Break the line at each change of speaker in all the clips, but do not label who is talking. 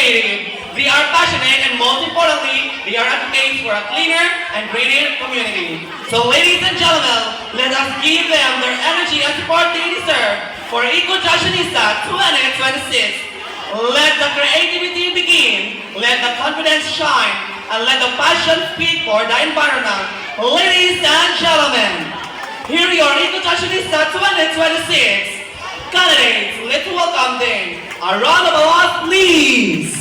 creative. They are passionate and most importantly, they are advocates for a cleaner and greener community. So ladies and gentlemen, let us give them their energy and support they deserve for Eco-Trashionista 2026. Let the creativity begin, let the confidence shine, and let the passion speak for the environment. Ladies and gentlemen, here your Eco-Trashionista 2026 candidates. Let's welcome them. A round of applause, please.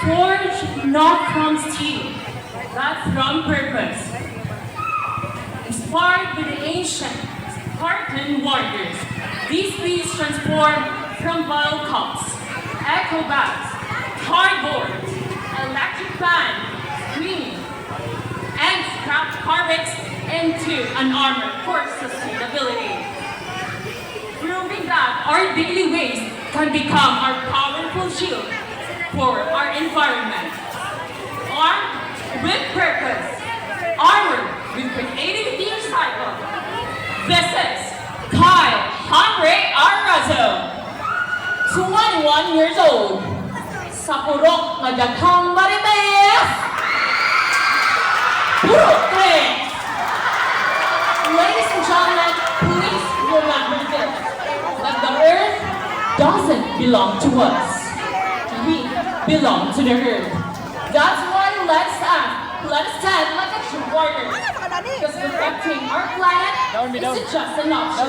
Forged not from steel, but from purpose. Inspired by the ancient Spartan warriors, these beads transform from bottle cups, echo bags, cardboard, electric fan, screen, and scrap fabrics into an armor for sustainability. Proving that our daily waste can become our powerful shield for our environment. Armed with purpose, armored with creativity and cycle. This is Kyle Henry Arrazo, 21 years old. Sa purok na daghang marites, Brooklyn! Ladies and gentlemen, please remember this, that the earth doesn't belong to us. We belong to the earth. That's why let's stand like a true warrior. Because protecting our planet isn't just an option.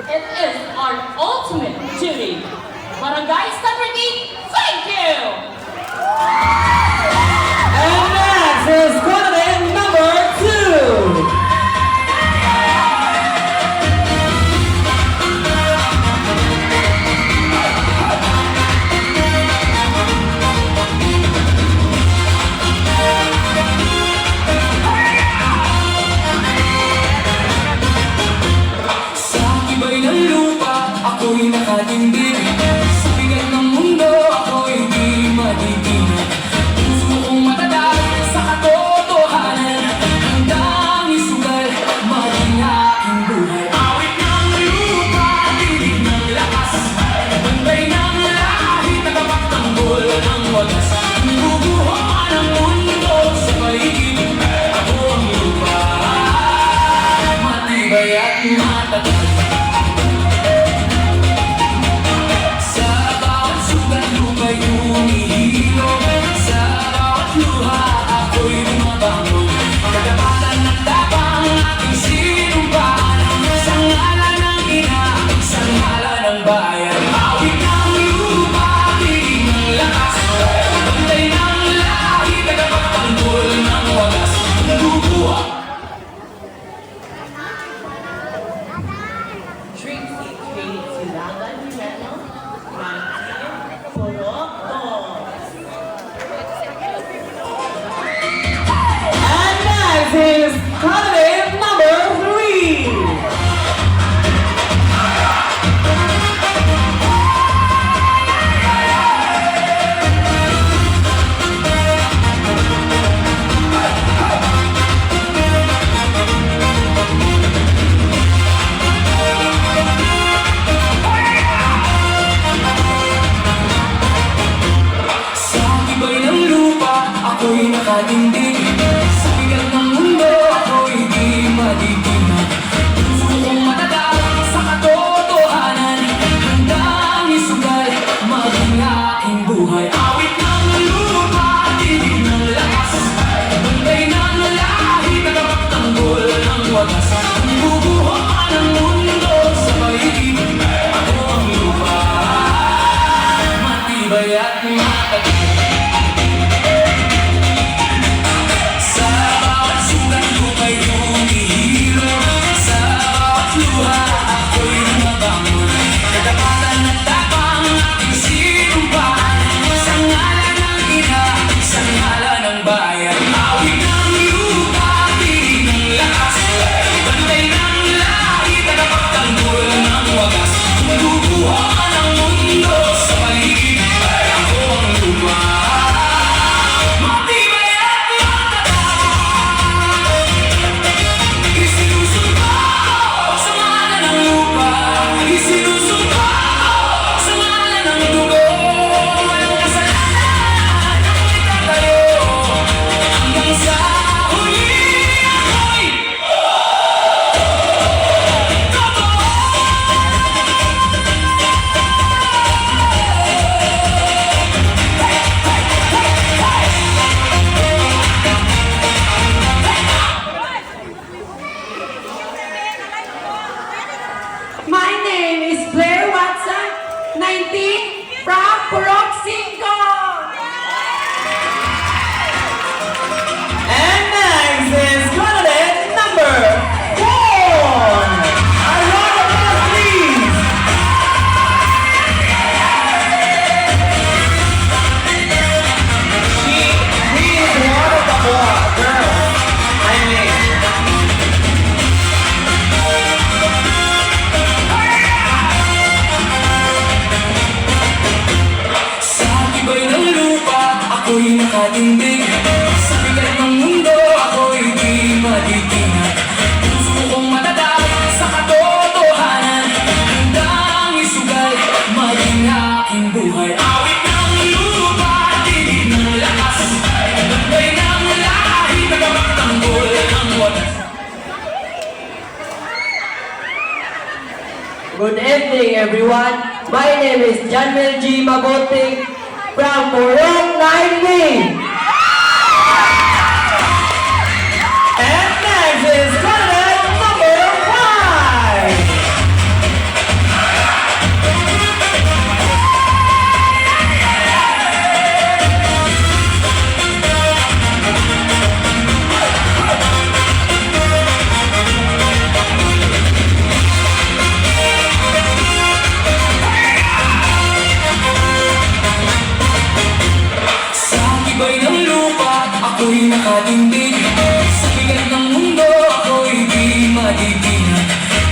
It is our ultimate duty. Barangay Celebrity, thank you!
And next is candidate number 2.
Ako'y nakatindig sa bigat ng mundo, ako'y di madidinig. Puso kong matatag sa katotohanan, handang isugal maging aking buhay. Awit ng lupa, tinig ng lakas, bantay ng lahi, tagapagtanggol ng wagas. Bubuhawan ang mundo sa paligid, ako ang lupa, matibay at matatag.
Is candidate number 3.
Sa tibay ng lupa, ako'y nakatindig. Sa bigat ng mundo, ako'y di madidinig. Puso kong matatag sa katotohanan, handang isugal maging aking buhay. Awit ng lupa, tinig ng lakas, bantay ng lahi, tagapagtanggol ng wagas. Bubuhawan ang mundo sa paligid, ako ang lupa, matibay at matatag. ako'y nakatindig. Sa bigat ng mundo, ako'y di matitinag. Puso kong matatag sa katotohanan, handang isugal maging aking buhay. Awit ng lupa, tinig ng lakas, gabay ng lahi, tagapagtanggol ng wagas.
Good evening, everyone. My name is Janmel G. Maboting from Purong 90.
And next is candidate number 5.
Sa tibay ng lupa, ako'y nakatindig. Sa bigat ng mundo, ako'y di matitinag.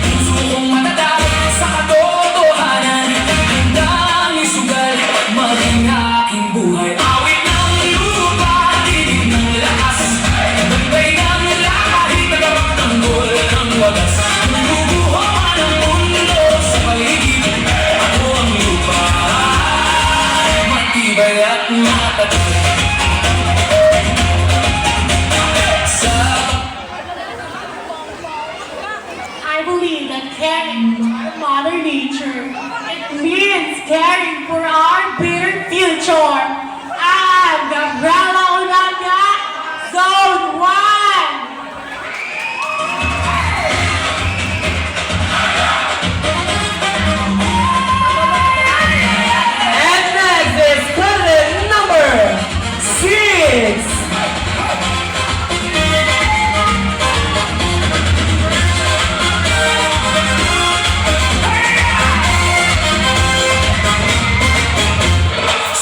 Puso kong matatag sa katotohanan, handang isugal maging aking buhay. Awit ng lupa, tinig ng lakas, gabay ng lahi, tagapagtanggol ng wagas. Bubuho man ang mundo sa paligid, ako ang lupa, matibay at matatag.
I believe that caring for Mother Nature, it means caring for our better future. I'm Gabriela Unaga, Zone 1.
And next is candidate number 6.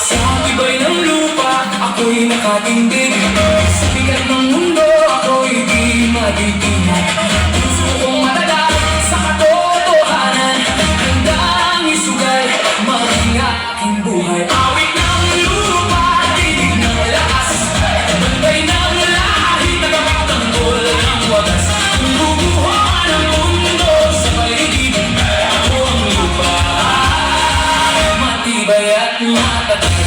Sa tibay ng lupa, ako'y nakatindig. Sa bigat ng mundo, ako'y di matitinag. Puso kong matatag sa katotohanan, handang isugal maging aking buhay. Awit ng lupa, tinig ng lakas, gabay ng lahi, tagapagtanggol ng wagas. Kung bubuhan ang mundo sa paligid, ako ang lupa, matibay at matatag.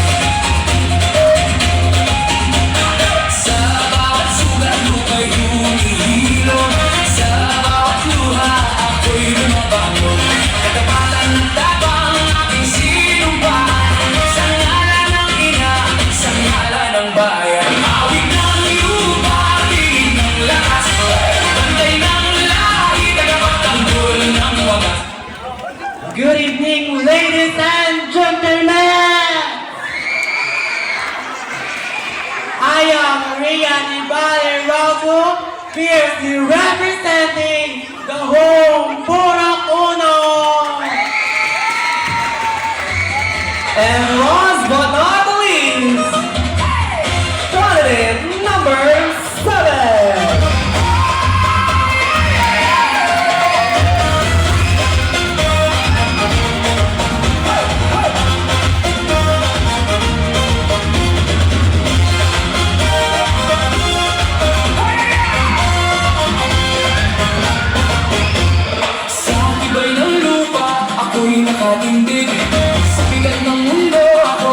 Sa bawat sugat lupa'y humihilo, sa bawat luha ako'y lumabangon. Katapatan ng tapang aking sinumpaan, sa ngalan ng ina, sa ngalan ng bayan. Awit ng lupa, tinig ng lakas, bantay ng lahi, tagapagtanggol ng wagas.
Good evening, ladies and gentlemen. I am Rian Ibarre Rago, fiercely representing the home Purok Uno. And last but not least, candidate number 7.
Sa tibay ng lupa, ako'y nakatindig. Sa bigat ng mundo, ako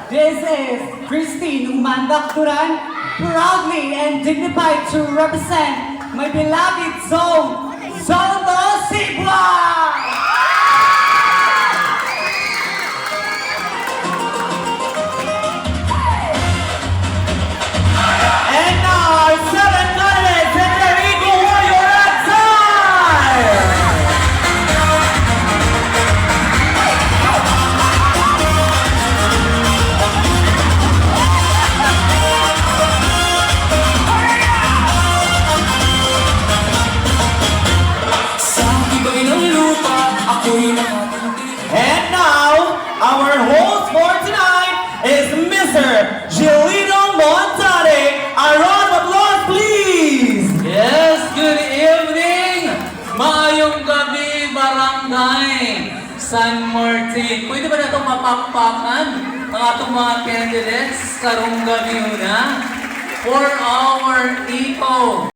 This is Christine Umandak Duran, proudly and dignified to represent my beloved zone, Zondo Sibwa!
And now, our 7 candidates in their Eagle Warrior attire!
Sa iba'y ng lupa, ako'y nakatindi.
And now, our host for tonight is Mr. Gilino Montane. A round of applause, please!
Yes, good evening! Maayong gabi, Barangay San Martin. Pwede ba na itong mapakpakan ang atong mga candidates karong gabi na? For our eco